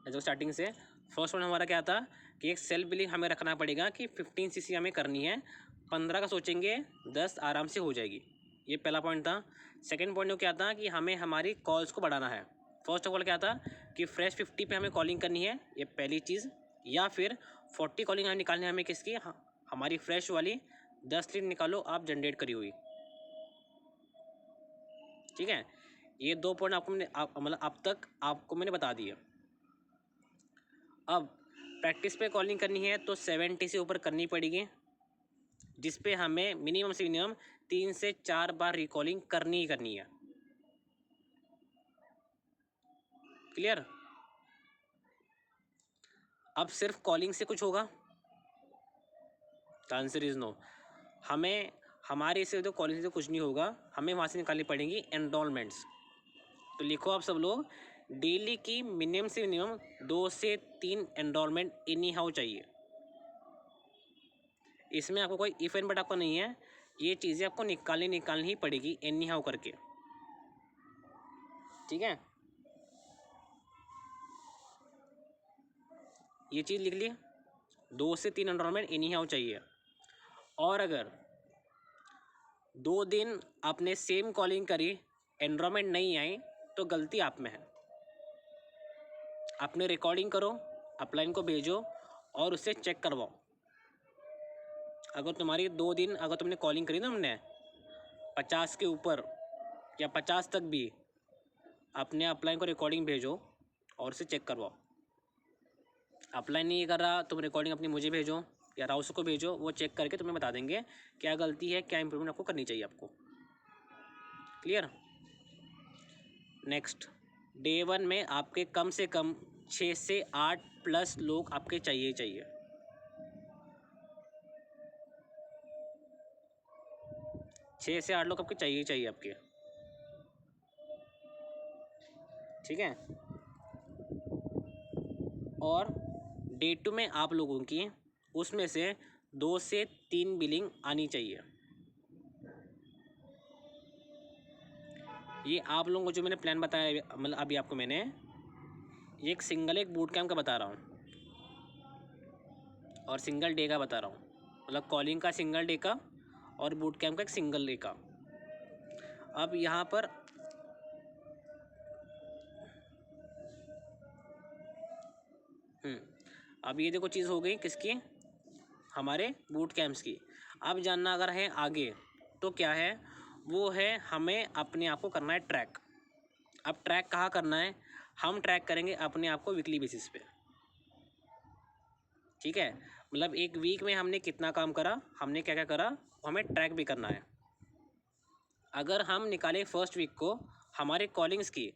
जो स्टार्टिंग से first point हमारा क्या था कि एक सेल्फ बिलीव हमें रखना पड़ेगा कि 15 सीसी हमें करनी है, 15 का सोचेंगे 10 आराम से हो जाएगी। ये पहला पॉइंट था। सेकंड पॉइंट क्या था कि हमें हमारी कॉल्स को बढ़ाना है। फर्स्ट ऑफ ऑल क्या था कि फ्रेश 50 पे हमें कॉलिंग करनी है, ये पहली चीज़। या फिर 40 कॉलिंग हमें निकालनी है, हमें किसकी, हमारी फ्रेश वाली 10 लीड निकालो आप जनरेट करी हुई। ठीक है, ये 2 पॉइंट आपको मैंने मतलब अब तक आपको मैंने बता दिए। अब प्रैक्टिस पे कॉलिंग करनी है तो 70 से ऊपर करनी पड़ेगी, जिस पे हमें मिनिमम से मिनिमम 3 से 4 बार रिकॉलिंग करनी ही करनी है। क्लियर? अब सिर्फ कॉलिंग से कुछ होगा? The answer is no. हमें हमारे से तो कॉलिंग से कुछ नहीं होगा, हमें वहाँ से निकालनी पड़ेंगी एनरोलमेंट्स। तो लिखो आप सब लोग, डेली की मिनिमम से मिनिमम 2 से 3 एनरोलमेंट एनी हाउ चाहिए। इसमें आपको कोई इफ एंड बट आपको नहीं है, ये चीज़ें आपको निकालनी ही पड़ेगी एनी हाउ करके। ठीक है, ये चीज़ लिख ली, 2 से 3 एनरोलमेंट एनी हाउ चाहिए। और अगर 2 दिन आपने सेम कॉलिंग करी, एनरोलमेंट नहीं आई, तो गलती आप में है। आपने रिकॉर्डिंग करो, अपलाइन को भेजो और उससे चेक करवाओ। अगर तुम्हारी 2 दिन अगर तुमने कॉलिंग करी ना, हमने 50 के ऊपर या 50 तक भी, अपने अपलाइन को रिकॉर्डिंग भेजो और उसे चेक करवाओ। अपलाइन नहीं कर रहा, तुम रिकॉर्डिंग अपनी मुझे भेजो या राउस को भेजो, वो चेक करके तुम्हें बता देंगे क्या गलती है, क्या इंप्रूवमेंट आपको करनी चाहिए आपको। क्लियर? नेक्स्ट, डे 1 में आपके कम से कम 6 से 8 प्लस लोग आपके चाहिए। 6 से 8 लोग आपके चाहिए आपके। ठीक है, और डे 2 में आप लोगों की उसमें से 2 से 3 बिलिंग आनी चाहिए। ये आप लोगों को जो मैंने प्लान बताया, मतलब अभी आपको मैंने ये एक बूट कैम्प का बता रहा हूँ और सिंगल डे का बता रहा हूँ, मतलब कॉलिंग का सिंगल डे का और बूट कैम्प का एक सिंगल डे का। अब यहाँ पर अब ये देखो चीज़ हो गई किसकी, हमारे बूट कैम्प्स की। अब जानना अगर है आगे तो क्या है, वो है हमें अपने आप को करना है ट्रैक। अब ट्रैक कहाँ करना है, हम ट्रैक करेंगे अपने आप को वीकली बेसिस पे। ठीक है, मतलब एक वीक में हमने कितना काम करा, हमने क्या क्या करा, हमें ट्रैक भी करना है। अगर हम निकालें फर्स्ट वीक को, हमारे कॉलिंग्स की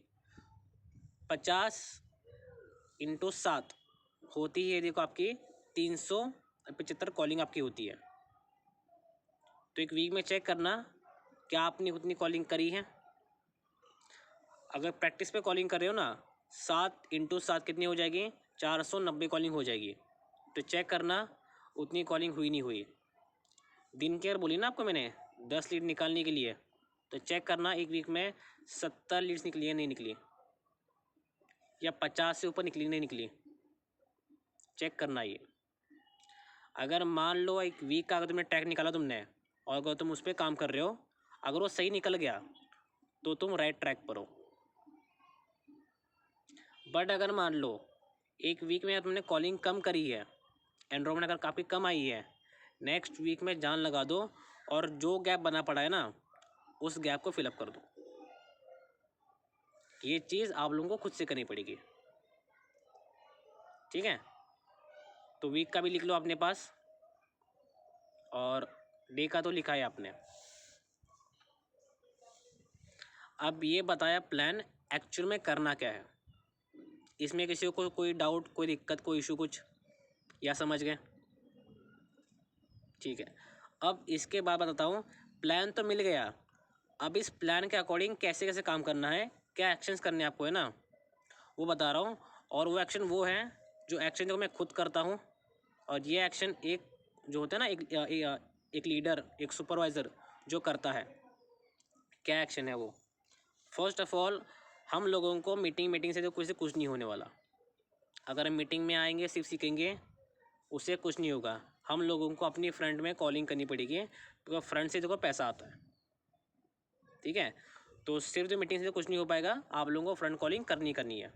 50 × 7 होती है, देखो आपकी 375 कॉलिंग आपकी होती है। तो एक वीक में चेक करना क्या आपने उतनी कॉलिंग करी है। अगर प्रैक्टिस पे कॉलिंग कर रहे हो ना, 7 × 7 कितनी हो जाएगी, 490 कॉलिंग हो जाएगी। तो चेक करना उतनी कॉलिंग हुई नहीं हुई। दिन के अगर बोली ना आपको मैंने 10 लीड निकालने के लिए, तो चेक करना एक वीक में 70 लीड्स निकली है नहीं निकली, या 50 से ऊपर निकली नहीं निकली, चेक करना ये। अगर मान लो एक वीक का अगर तुमने ट्रैक निकाला तुमने, और अगर तुम उस पर काम कर रहे हो, अगर वो सही निकल गया तो तुम राइट ट्रैक पर हो। बट अगर मान लो एक वीक में तुमने कॉलिंग कम करी है, एनरोलमेंट अगर काफ़ी कम आई है, नेक्स्ट वीक में जान लगा दो और जो गैप बना पड़ा है ना, उस गैप को फिलअप कर दो। ये चीज़ आप लोगों को खुद से करनी पड़ेगी। ठीक है, तो वीक का भी लिख लो अपने पास और डे का तो लिखा है आपने। अब ये बताया प्लान, एक्चुअल में करना क्या है। इसमें किसी को कोई डाउट, कोई दिक्कत, कोई इशू कुछ, या समझ गए? ठीक है, अब इसके बाद बताता हूँ, प्लान तो मिल गया, अब इस प्लान के अकॉर्डिंग कैसे कैसे काम करना है, क्या एक्शंस करने आपको है ना, वो बता रहा हूँ। और वो एक्शन वो है जो एक्शन जो मैं खुद करता हूँ, और ये एक्शन एक जो होता है ना, एक लीडर, एक सुपरवाइज़र जो करता है। क्या एक्शन है वो? फर्स्ट ऑफ ऑल, हम लोगों को मीटिंग से तो कुछ नहीं होने वाला। अगर हम मीटिंग में आएंगे सिर्फ सीखेंगे उससे कुछ नहीं होगा। हम लोगों को अपनी फ्रंट में कॉलिंग करनी पड़ेगी, तो फ्रंट से देखो पैसा आता है, ठीक है। तो सिर्फ जो मीटिंग से कुछ नहीं हो पाएगा, आप लोगों को फ्रंट कॉलिंग करनी है।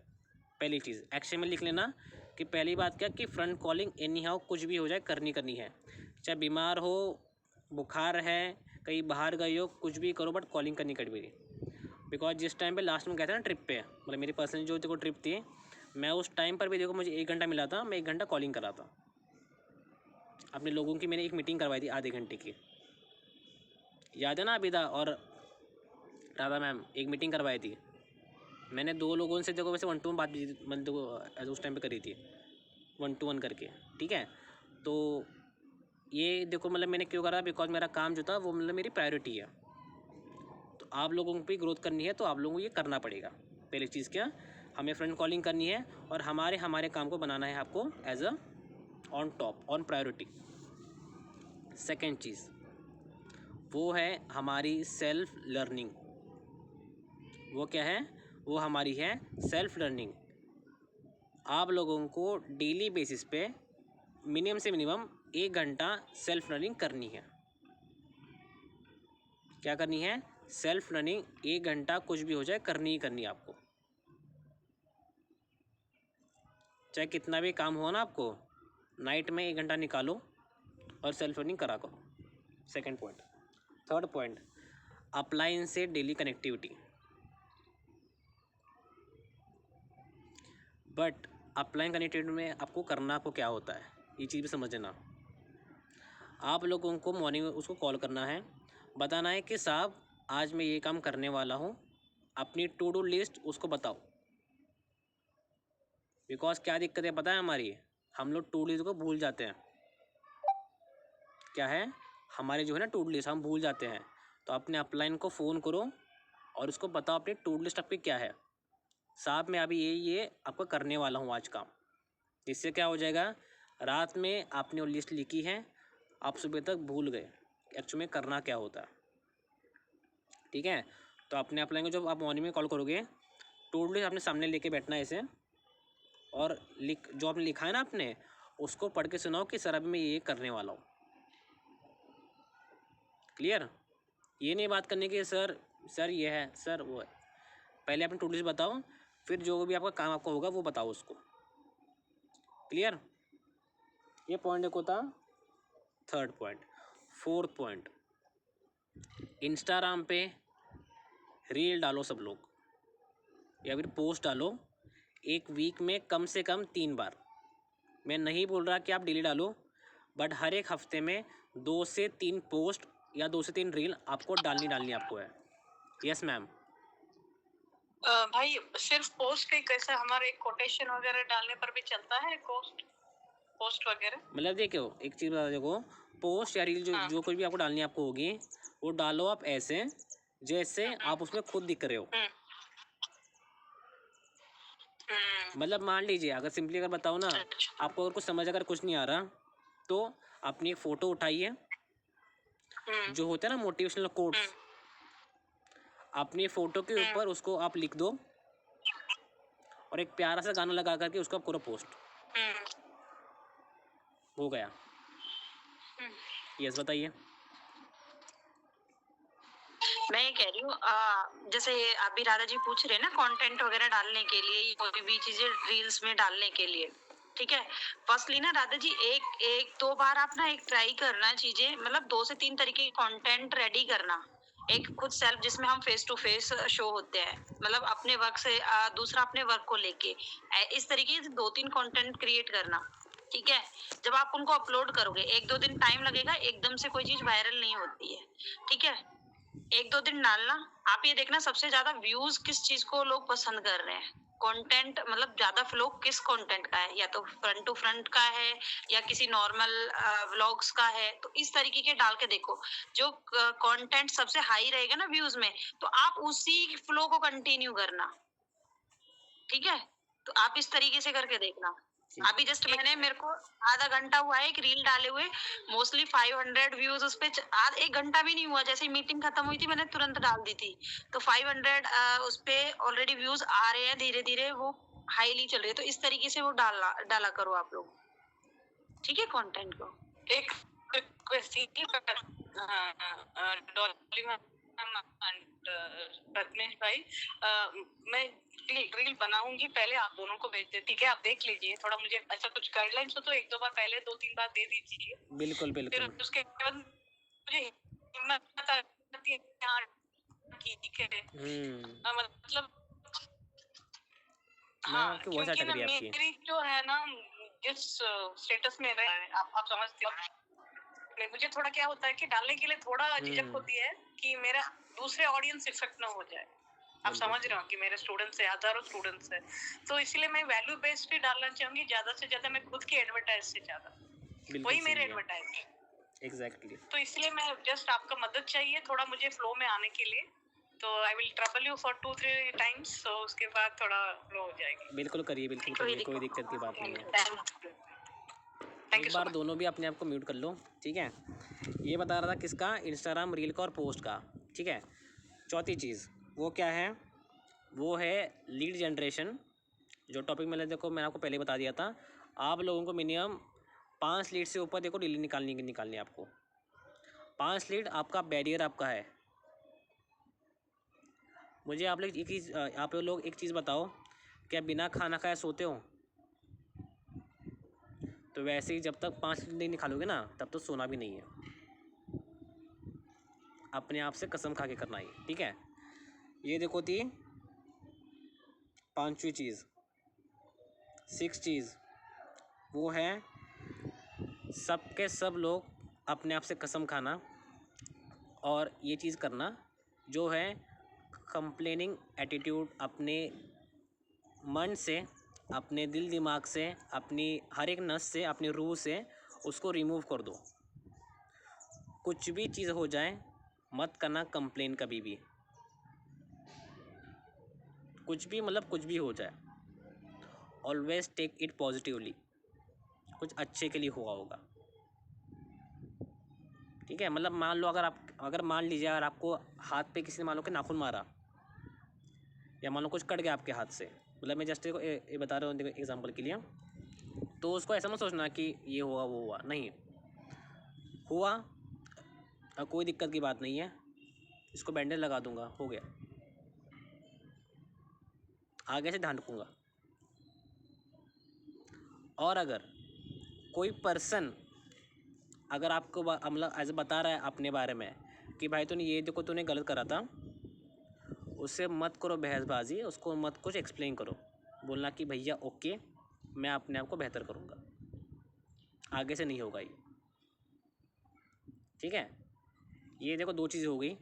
पहली चीज़ एक्शन में लिख लेना कि पहली बात क्या कि फ्रंट कॉलिंग एनी हाउ कुछ भी हो जाए करनी है, चाहे बीमार हो, बुखार है, कहीं बाहर गए हो, कुछ भी करो बट कॉलिंग करनी पड़ेगी। बिकॉज जिस टाइम पे लास्ट में गया था ना ट्रिप पे, मतलब मेरी पर्सनल जो देखो ट्रिप थी, मैं उस टाइम पर भी देखो मुझे 1 घंटा मिला था, मैं 1 घंटा कॉलिंग करा था अपने लोगों की। मैंने एक मीटिंग करवाई थी आधे घंटे की, याद है ना अबिदा और राधा मैम, एक मीटिंग करवाई थी मैंने 2 लोगों से देखो, वैसे 1 to 1 बात भी मतलब देखो उस टाइम पे करी थी 1 to 1 करके, ठीक है। तो ये देखो मतलब मैंने क्यों करा, बिकॉज मेरा काम जो था वो मतलब मेरी प्रायोरिटी है। तो आप लोगों को भी ग्रोथ करनी है तो आप लोगों को ये करना पड़ेगा। पहली चीज़ क्या, हमें फ्रंट कॉलिंग करनी है और हमारे काम को बनाना है आपको as a on top, on priority. Second चीज़ वो है हमारी सेल्फ लर्निंग। वो क्या है, वो हमारी है सेल्फ लर्निंग। आप लोगों को डेली बेसिस पे मिनिमम से मिनिमम 1 घंटा सेल्फ लर्निंग करनी है। क्या करनी है, सेल्फ लर्निंग 1 घंटा कुछ भी हो जाए करनी ही करनी है आपको, चाहे कितना भी काम हो ना आपको, नाइट में 1 घंटा निकालो और सेल्फ लर्निंग करा करो। Second point. Third point, appliance से डेली कनेक्टिविटी। बट अप्लाइन कनेक्टिविटी में आपको करना आपको क्या होता है, ये चीज़ भी समझ लेना। आप लोगों को मॉर्निंग में उसको कॉल करना है, बताना है कि साहब आज मैं ये काम करने वाला हूँ, अपनी टू डू लिस्ट उसको बताओ। बिकॉज क्या दिक्कत है पता है हमारी, हम लोग टू डू लिस्ट को भूल जाते हैं। क्या है, हमारे जो है ना टू डू लिस्ट हम भूल जाते हैं। तो अपने अपलाइन को फ़ोन करो और उसको बताओ अपनी टू डू लिस्ट आपकी क्या है, साहब मैं अभी ये आपको करने वाला हूँ आज काम। इससे क्या हो जाएगा, रात में आपने वो लिस्ट लिखी है, आप सुबह तक भूल गए एक्चुअली में करना क्या होता है, ठीक है। तो अपने अपलाइन को जब आप मॉर्निंग में कॉल करोगे, टू डू लिस्ट अपने सामने लेके बैठना है ऐसे, और जो आपने लिखा है ना आपने, उसको पढ़ के सुनाओ कि सर अभी मैं ये करने वाला हूँ। क्लियर, ये नहीं बात करने की सर ये है सर वो है। पहले अपनी टू डू लिस्ट बताओ, फिर जो भी आपका काम आपको होगा वो बताओ उसको। क्लियर, ये पॉइंट एक होता third point. Fourth point, Instagram पे रील डालो सब लोग, या फिर पोस्ट डालो 1 वीक में कम से कम 3 बार। मैं नहीं बोल रहा कि आप डेली डालो, बट हर एक हफ्ते में 2 से 3 पोस्ट या 2 से 3 रील आपको डालनी आपको है। Yes ma'am. भाई सिर्फ पोस्ट के कैसे, हमारे कोटेशन वगैरह डालने पर भी चलता है पोस्ट वगैरह? मतलब देखो एक चीज़ बता, देखो पोस्ट या रील जो कुछ भी आपको डालनी आपको होगी, वो डालो आप ऐसे जैसे आप उसमें खुद दिख रहे हो। मतलब मान लीजिए अगर सिंपली अगर बताओ ना, आपको अगर कुछ समझ अगर कुछ नहीं आ रहा, तो अपनी एक फ़ोटो उठाइए, जो होता है ना मोटिवेशनल कोट्स, अपनी फ़ोटो के ऊपर उसको आप लिख दो और एक प्यारा सा गाना लगा करके उसको आप करो पोस्ट, हो गया। यस बताइए। मैं ये कह रही हूँ, जैसे अभी राधा जी पूछ रहे हैं ना कंटेंट वगैरह डालने के लिए, कोई भी चीजें रील्स में डालने के लिए, ठीक है। फर्स्टली ना राधा जी, एक 2 बार आप ना एक ट्राई करना चीजें, मतलब 2 से 3 तरीके की कंटेंट रेडी करना। एक खुद सेल्फ, जिसमें हम फेस टू फेस शो होते हैं, मतलब अपने वर्क से, दूसरा अपने वर्क को लेके, इस तरीके से 2-3 कंटेंट क्रिएट करना, ठीक है। जब आप उनको अपलोड करोगे, 1-2 दिन टाइम लगेगा, एकदम से कोई चीज वायरल नहीं होती है, ठीक है। 1-2 दिन डालना, आप ये देखना सबसे ज्यादा व्यूज किस चीज को लोग पसंद कर रहे हैं। कंटेंट मतलब ज्यादा फ्लो किस कंटेंट का है, या तो फ्रंट टू फ्रंट का है या किसी नॉर्मल व्लॉग्स का है। तो इस तरीके के डाल के देखो, जो कंटेंट सबसे हाई रहेगा ना व्यूज में, तो आप उसी फ्लो को कंटिन्यू करना, ठीक है। तो आप इस तरीके से करके देखना। अभी जस्ट मेरे को आधा घंटा हुआ है एक रील डाले हुए, मोस्टली 500 व्यूज उस पे, 1 घंटा भी नहीं हुआ, जैसे मीटिंग खत्म हुई थी मैंने तुरंत डाल दी थी, तो 500 उस पे ऑलरेडी व्यूज आ रहे हैं धीरे धीरे। वो हाईली चल रही है, तो इस तरीके से वो डाला करो आप लोग, ठीक है, कंटेंट को। एक रिक्वेस्ट थी कि डॉली मैम एंड रत्नेश भाई, मैं रील बनाऊंगी, पहले आप दोनों को भेज दे, ठीक है? आप देख लीजिए, थोड़ा मुझे ऐसा कुछ गाइडलाइंस हो तो 1-2 बार पहले 2-3 बार दे दीजिए। बिल्कुल फिर बिल्कुल। उसके बाद मुझे हिम्मत आती है, हाँ ठीक है। मतलब मैं हाँ, आपकी वॉइस क्योंकि अटक ना रही है आपकी। मेरी जो है ना, जिस स्टेटस में रहे हैं, आप समझते हो, नहीं, मुझे थोड़ा क्या होता है कि डालने के लिए थोड़ा झिझक होती है कि मेरा दूसरे ऑडियंस इफेक्ट ना हो जाए। आप बिल्कुल समझ रहे हो कि मेरे स्टूडेंट्स है, हजारों स्टूडेंट्स है, तो इसलिए मैं वैल्यू बेस्ड ही डालना चाहूंगी, ज्यादा से ज्यादा मैं खुद की एडवर्टाइज से ज्यादा, बिल्कुल वही मेरे सही है। एडवर्टाइज। एग्जैक्टली। तो इसलिए मैं जस्ट आपका मदद चाहिए थोड़ा मुझे फ्लो में आने के लिए, तो I will trouble you for 2-3 times, तो उसके बाद थोड़ा फ्लो हो जाएगी। बिल्कुल करिए, बिल्कुल करिए, कोई दिक्कत की बात नहीं है। थैंक एक यू सो बार मच। दोनों भी अपने आप को म्यूट कर लो, ठीक है? ये बता रहा था किसका, इंस्टाग्राम रील का और पोस्ट का, ठीक है? चौथी चीज़ वो क्या है, वो है लीड जनरेशन। जो टॉपिक मैंने आपको पहले बता दिया था, आप लोगों को मिनिमम 5 लीड से ऊपर रील निकालनी है आपको। 5 लीड आपका बैरियर आपका है। मुझे आप लोग एक चीज़ बताओ, क्या बिना खाना खाए सोते हो? तो वैसे ही जब तक 5 लीड नहीं निकालोगे ना, तब तो सोना भी नहीं है। अपने आप से कसम खा के करना ही, ठीक है? ये देखो थी 5वीं चीज़। 6 चीज़ वो है सबके सब लोग अपने आप से कसम खाना, और ये चीज़ करना जो है कंप्लेनिंग एटीट्यूड अपने मन से, अपने दिल दिमाग से, अपनी हर एक नस से, अपनी रूह से उसको रिमूव कर दो। कुछ भी चीज़ हो जाए मत करना कंप्लेन कभी भी, कुछ भी मतलब कुछ भी हो जाए, ऑलवेज टेक इट पॉजिटिवली, कुछ अच्छे के लिए हुआ होगा, ठीक है? मतलब मान लो अगर मान लीजिए अगर आपको हाथ पे किसी ने मान लो कि नाखून मारा, या मान लो कुछ कट गया आपके हाथ से, मतलब मैं जस्ट ये बता रहा हूँ देखो एग्जांपल के लिए, तो उसको ऐसा मत सोचना कि ये हुआ वो हुआ, नहीं हुआ, कोई दिक्कत की बात नहीं है, इसको बैंडेज लगा दूंगा, हो गया, आगे से ध्यान रखूँगा। और अगर कोई पर्सन अगर आपको मतलब ऐसे बता रहा है अपने बारे में कि भाई तूने ये देखो तूने गलत करा था, उससे मत करो बहसबाजी, उसको मत कुछ एक्सप्लेन करो, बोलना कि भैया ओके मैं अपने आप को बेहतर करूँगा, आगे से नहीं होगा ये, ठीक है? ये देखो 2 चीज़ हो गई।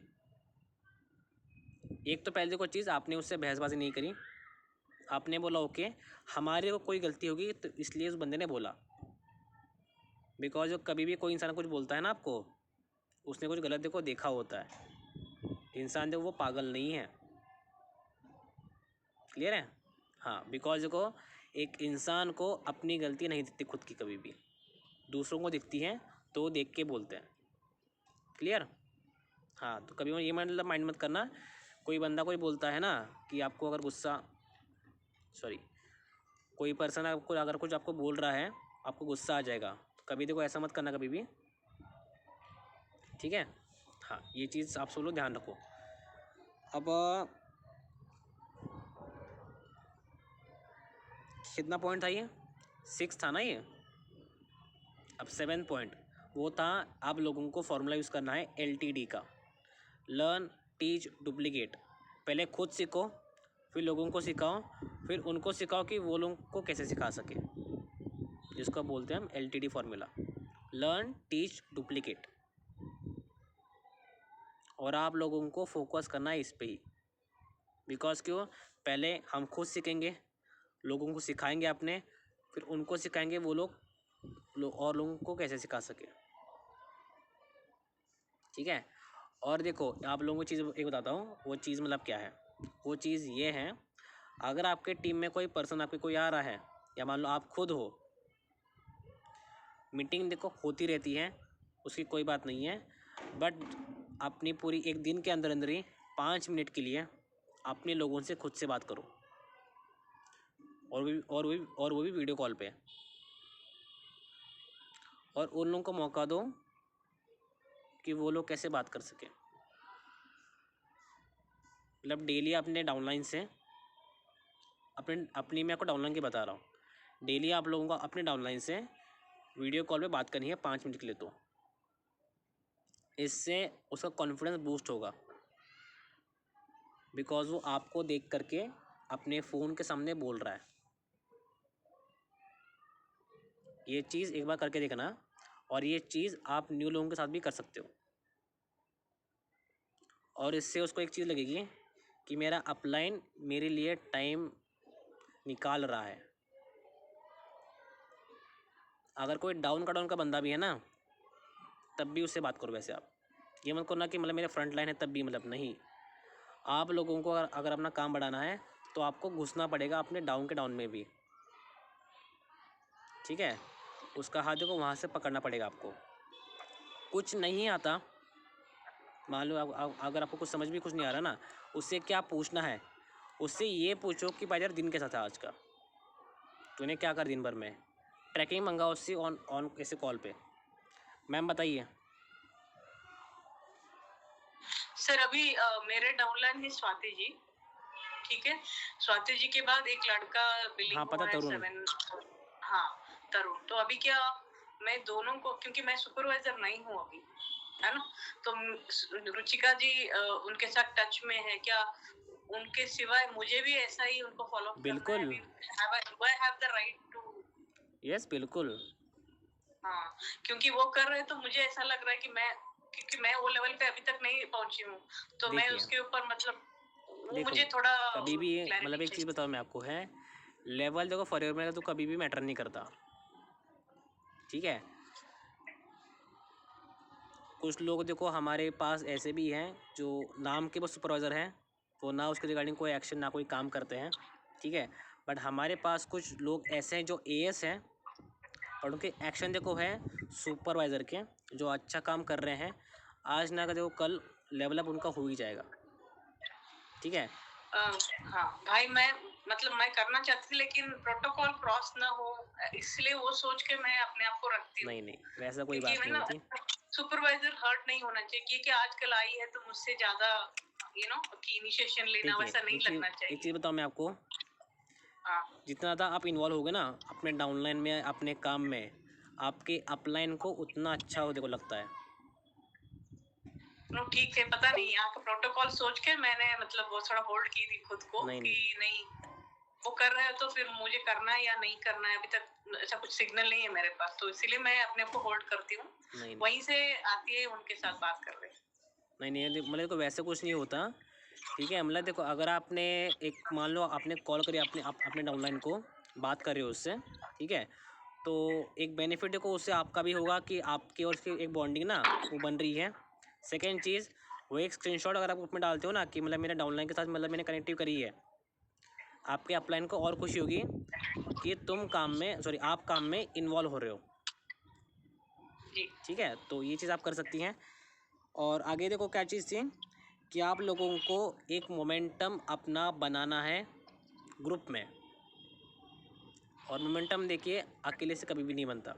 एक तो पहले देखो चीज़, आपने उससे बहसबाजी नहीं करी, आपने बोला ओके हमारे को कोई गलती होगी तो इसलिए उस बंदे ने बोला, बिकॉज कभी भी कोई इंसान कुछ बोलता है ना आपको, उसने कुछ गलत देखो देखा होता है, इंसान देखो वो पागल नहीं है, क्लियर है? हाँ, बिकॉज देखो एक इंसान को अपनी गलती नहीं दिखती खुद की कभी भी, दूसरों को दिखती है तो देख के बोलते हैं, क्लियर? हाँ, तो कभी ये मतलब माइंड मत करना, कोई बंदा कोई बोलता है ना कि आपको अगर कोई पर्सन आपको अगर कुछ आपको बोल रहा है आपको गुस्सा आ जाएगा, तो कभी देखो ऐसा मत करना कभी भी, ठीक है? हाँ, ये चीज़ आप सब लोग ध्यान रखो। अब कितना पॉइंट था ये? 6 था ना ये। अब 7th पॉइंट वो था, आप लोगों को फॉर्मूला यूज़ करना है LTD का, लर्न टीच डुप्लीकेट। पहले खुद सीखो, फिर लोगों को सिखाओ, फिर उनको सिखाओ कि वो लोगों को कैसे सिखा सके, जिसको बोलते हैं हम LTD formula, learn teach duplicate. और आप लोगों को फोकस करना है इस पे ही, बिकॉज क्यों, पहले हम खुद सीखेंगे, लोगों को सिखाएंगे अपने, फिर उनको सिखाएंगे वो लोग और लोगों को कैसे सिखा सके, ठीक है? और देखो आप लोगों को चीज़ एक बताता हूँ, वो चीज़ मतलब क्या है, वो चीज़ ये है, अगर आपके टीम में कोई पर्सन आपके कोई आ रहा है, या मान लो आप खुद हो, मीटिंग देखो होती रहती है, उसकी कोई बात नहीं है, बट अपनी पूरी एक दिन के अंदर अंदर ही 5 मिनट के लिए अपने लोगों से खुद से बात करो, और वो भी वीडियो कॉल पे। और उन लोगों को मौका दो कि वो लोग कैसे बात कर सकें। मतलब डेली अपने डाउनलाइन से अपनी मैं आपको डाउनलाइन की बता रहा हूँ, डेली आप लोगों को अपने डाउनलाइन से वीडियो कॉल पे बात करनी है 5 मिनट के लिए। तो इससे उसका कॉन्फिडेंस बूस्ट होगा, बिकॉज वो आपको देख करके अपने फ़ोन के सामने बोल रहा है। ये चीज़ एक बार करके देखना, और ये चीज़ आप न्यू लोगों के साथ भी कर सकते हो। और इससे उसको एक चीज़ लगेगी कि मेरा अपलाइन मेरे लिए टाइम निकाल रहा है। अगर कोई डाउन का बंदा भी है ना, तब भी उससे बात करो। वैसे आप ये मत करना कि मतलब मेरे फ्रंट लाइन है तब भी, मतलब नहीं। आप लोगों को अगर अपना काम बढ़ाना है तो आपको घुसना पड़ेगा अपने डाउन के डाउन में भी, ठीक है। उसका हाथ देखो वहाँ से पकड़ना पड़ेगा आपको। कुछ नहीं आता, मान लो अगर आपको कुछ समझ भी कुछ नहीं आ रहा ना, उससे क्या पूछना है, उससे ये पूछो कि भाई यार दिन कैसा था आज का, तूने क्या कर दिन भर में। ट्रैकिंग मंगाओ उससे ऑन ऐसे कॉल पे। मैम बताइए। सर अभी मेरे डाउनलाइन है स्वाति जी, ठीक है। स्वाति जी के बाद एक लड़का बिलिंग हाँ पता, हुआ है तरुण। 7। हाँ तरुण। तो अभी क्या मैं दोनों को, क्योंकि मैं सुपरवाइजर नहीं हूँ अभी, है ना, तो रुचिका जी उनके साथ टच में है क्या? उनके सिवाय मुझे भी ऐसा ही उनको फॉलो करना है। बिल्कुल। I have the right to। Yes बिल्कुल। हाँ, क्योंकि वो कर रहे हैं तो मुझे ऐसा लग रहा है कि क्योंकि मैं वो लेवल पे अभी तक नहीं पहुंची हूँ, तो मैं देखिए, उसके ऊपर मतलब वो देखो मुझे थोड़ा कभी भी मतलब एक चीज़ क्लैरिटी। बताओ मैं आपको है, लेवल देखो फॉरएवर में तो कभी भी मैटर नहीं करता, ठीक है। कुछ लोग देखो हमारे पास ऐसे भी हैं जो नाम के बस सुपरवाइज़र हैं, वो ना उसके रिगार्डिंग कोई एक्शन ना कोई काम करते हैं, ठीक है। बट हमारे पास कुछ लोग ऐसे हैं जो एएस हैं और उनके एक्शन देखो है सुपरवाइज़र के, जो अच्छा काम कर रहे हैं। आज ना देखो कल लेवल अप उनका हो ही जाएगा, ठीक है। हाँ भाई, मैं करना चाहती थी लेकिन प्रोटोकॉल क्रॉस ना हो, इसलिए वो सोच के मैं अपने आप को रखती हूँ। नहीं नहीं, वैसा कोई क्योंकि बात नहीं होती। सुपरवाइजर हर्ट नहीं होना चाहिए कि आजकल आई है तो मुझसे ज्यादा कि इनिशिएशन लेना, देखिए वैसा नहीं लगना एक चाहिए। चीज़ बताऊँ मैं आपको, हाँ जितना ज़्यादा आप इन्वॉल्व होगे ना अपने डाउनलाइन में अपने काम में, आपके अपलाइन को उतना अच्छा हो देखो लगता है। नो ठीक है, पता नहीं यहाँ का प्रोटोकॉल सोच के मैंने मतलब वो थोड़ा होल्ड की थी खुद को नहीं कि नहीं वो कर रहे हो तो फिर मुझे करना है या नहीं करना है। अभी तक ऐसा कुछ सिग्नल नहीं है मेरे पास, तो इसीलिए मैं अपने आप को होल्ड करती हूँ। नहीं वहीं से आती है उनके साथ बात कर रहे। नहीं नहीं, मतलब देखो वैसे कुछ नहीं होता, ठीक है। मतलब देखो अगर आपने एक मान लो आपने कॉल करी अपने डाउनलाइन को, बात कर रहे हो उससे, ठीक है। तो एक बेनिफिट देखो उससे आपका भी होगा कि आपकी और उसकी एक बॉन्डिंग ना वो बन रही है। सेकेंड चीज़, वो एक स्क्रीनशॉट अगर आप उसमें डालते हो ना कि मतलब मेरे डाउनलाइन के साथ मतलब मैंने कनेक्टिव करी है, आपके अपलाइन को और खुशी होगी कि आप काम में इन्वॉल्व हो रहे हो, जी ठीक है। तो ये चीज़ आप कर सकती हैं। और आगे देखो क्या चीज़ थी कि आप लोगों को एक मोमेंटम अपना बनाना है ग्रुप में, और मोमेंटम देखिए अकेले से कभी भी नहीं बनता।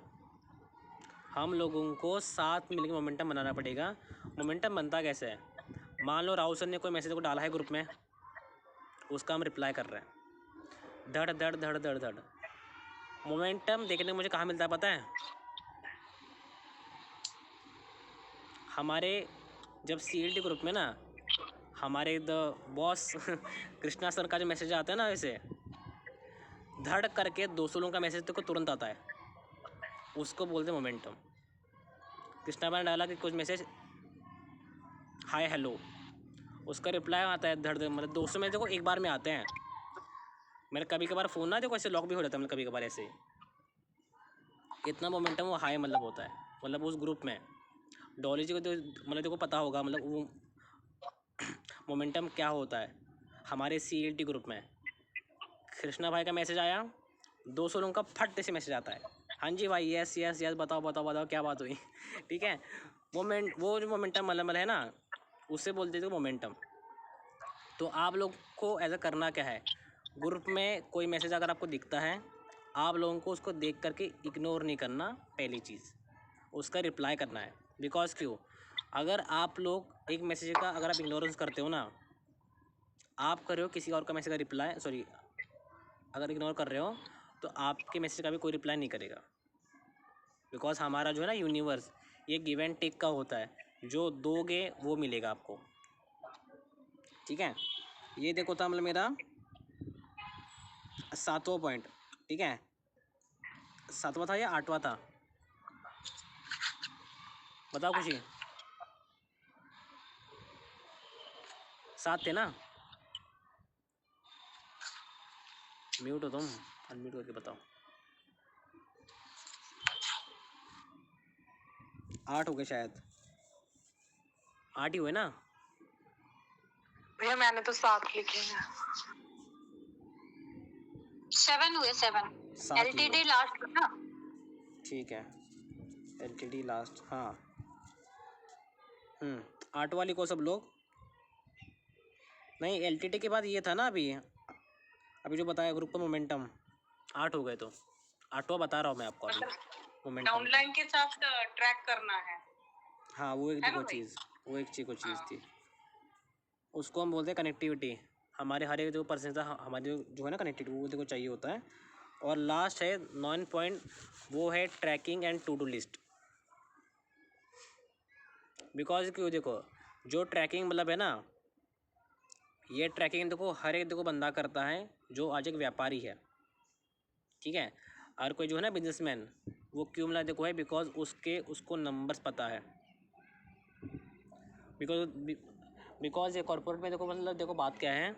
हम लोगों को साथ मिलकर मोमेंटम बनाना पड़ेगा। मोमेंटम बनता कैसे है, मान लो राहुल सर ने कोई मैसेज को डाला है ग्रुप में, उसका हम रिप्लाई कर रहे हैं, धड़ धड़ धड़ धड़ धड़। मोमेंटम देखने को मुझे कहाँ मिलता है पता है? हमारे जब CLT ग्रुप में ना हमारे द बॉस कृष्णा सर का जो मैसेज आता है ना, वैसे धड़ करके 200 लोगों का मैसेज तो को तुरंत आता है, उसको बोलते हैं मोमेंटम। कृष्णा भाई ने डाला कि कुछ मैसेज हाय हेलो, उसका रिप्लाई आता है धड़ धड़, मतलब 200 में देखो एक बार में आते हैं। मेरा कभी कभार फ़ोन ना देखो ऐसे लॉक भी हो जाता है, मतलब कभी कभार ऐसे इतना मोमेंटम वो हाई मतलब होता है, मतलब उस ग्रुप में। डॉली जी को तो मतलब देखो पता होगा मतलब वो मोमेंटम क्या होता है। हमारे CLT ग्रुप में कृष्णा भाई का मैसेज आया, 200 लोगों का फट से मैसेज आता है, हाँ जी भाई यस यस यस, बताओ बताओ बताओ क्या बात हुई ठीक है। वो जो मोमेंटम मतलब है ना, उससे बोलते थे मोमेंटम। तो आप लोग को ऐसा करना क्या है, ग्रुप में कोई मैसेज अगर आपको दिखता है, आप लोगों को उसको देख करके इग्नोर नहीं करना, पहली चीज़ उसका रिप्लाई करना है। बिकॉज क्यों, अगर आप लोग एक मैसेज का अगर आप इग्नोरेंस करते हो ना, आप कर रहे हो किसी और का मैसेज का रिप्लाई, सॉरी अगर इग्नोर कर रहे हो तो आपके मैसेज का भी कोई रिप्लाई नहीं करेगा। बिकॉज हमारा जो है ना यूनिवर्स, ये गिव एंड टेक का होता है, जो दोगे वो मिलेगा आपको। ठीक है, ये देखो था मतलब मेरा 7वां पॉइंट। ठीक है, 7वां था या 8वां था, बताओ खुशी। 7 थे ना, म्यूट हो तुम, अनम्यूट करके बताओ। 8 हो गए शायद, 8 ही हुए ना। भैया मैंने तो 7 लिखे हैं। 7 हुए, 7 7 ही LTD हुए। लास्ट ना। ठीक है, LTD लास्ट, हाँ। 8 वाली को सब लोग नहीं, LTD के बाद ये था ना, अभी जो बताया ग्रुप का मोमेंटम, 8 हो गए। तो 8वां बता रहा हूँ मैं आपको अभी, मोमेंटम। डाउनलाइन के साथ ट्रैक करना है। हाँ, वो एक है ना देखो भाई? चीज़, वो एक चीज़ हाँ। थी, उसको हम बोलते हैं कनेक्टिविटी। हमारे हर एक जो पर्सन था, हमारे जो है ना कनेक्टिविटी, वो देखो चाहिए होता है। और लास्ट है 9 पॉइंट, वो है tracking and to do list. Because क्यों, देखो जो ट्रैकिंग मतलब है ना, ये ट्रैकिंग देखो हर एक देखो बंदा करता है जो आज एक व्यापारी है। ठीक है, हर कोई जो है ना बिजनेसमैन, वो क्यों मिला देखो है, बिकॉज उसको नंबर्स पता है। बिकॉज ये कॉर्पोरेट में देखो मतलब देखो बात क्या है,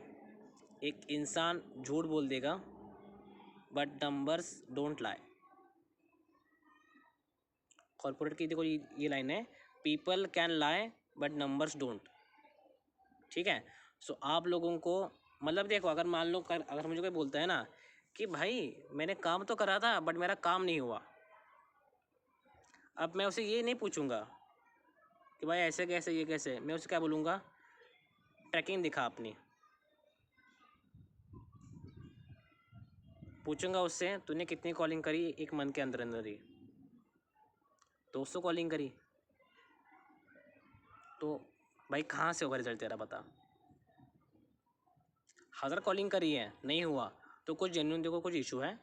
एक इंसान झूठ बोल देगा but numbers don't lie. Corporate की देखो ये लाइन है, people can lie but numbers don't. ठीक है, सो आप लोगों को मतलब देखो, अगर मान लो अगर मुझे कोई बोलता है ना कि भाई मैंने काम तो करा था बट मेरा काम नहीं हुआ, अब मैं उसे ये नहीं पूछूंगा कि भाई ऐसे कैसे, ये कैसे, मैं उसे क्या बोलूँगा, ट्रैकिंग दिखा अपनी। पूछूंगा उससे तूने कितनी कॉलिंग करी एक मंथ के अंदर अंदर ही, 200 कॉलिंग करी, तो भाई कहाँ से होगा रिजल्ट तेरा, बता। 1000 कॉलिंग करी है, नहीं हुआ, तो कुछ जेन्युइन देखो कुछ इशू है,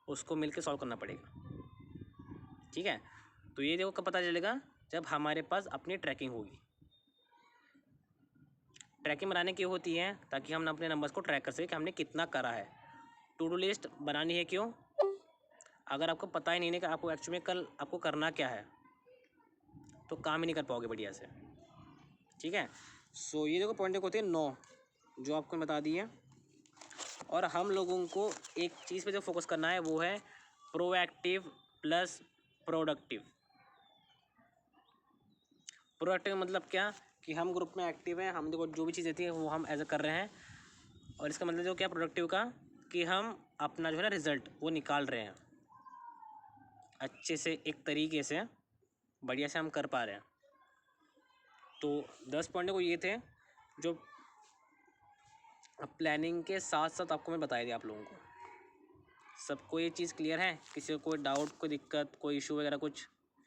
उसको मिलके सॉल्व करना पड़ेगा। ठीक है, तो ये देखो कब पता चलेगा, जब हमारे पास अपनी ट्रैकिंग होगी। ट्रैकिंग बनाने की होती है ताकि हम अपने नंबर्स को ट्रैक कर सकें कि हमने कितना करा है। टू डू लिस्ट बनानी है क्यों, अगर आपको पता ही नहीं है कि आपको एक्चुअली में कल आपको करना क्या है, तो काम ही नहीं कर पाओगे बढ़िया से। ठीक है, सो ये देखो पॉइंट होते हैं 9 जो आपको मैं बता दी है। और हम लोगों को एक चीज़ पे जो फोकस करना है वो है प्रोएक्टिव प्लस प्रोडक्टिव। प्रोएक्टिव मतलब क्या, कि हम ग्रुप में एक्टिव हैं, हम देखो जो भी चीज़ रहती है वो हम एज कर रहे हैं, और इसका मतलब जो क्या प्रोडक्टिव का, कि हम अपना जो है ना रिज़ल्ट वो निकाल रहे हैं अच्छे से, एक तरीके से बढ़िया से हम कर पा रहे हैं। तो 10 पॉइंट को ये थे जो प्लानिंग के साथ साथ आपको मैं बताया दिया आप लोगों को। सबको ये चीज़ क्लियर है, किसी को कोई डाउट, कोई दिक्कत, कोई इशू वगैरह कुछ?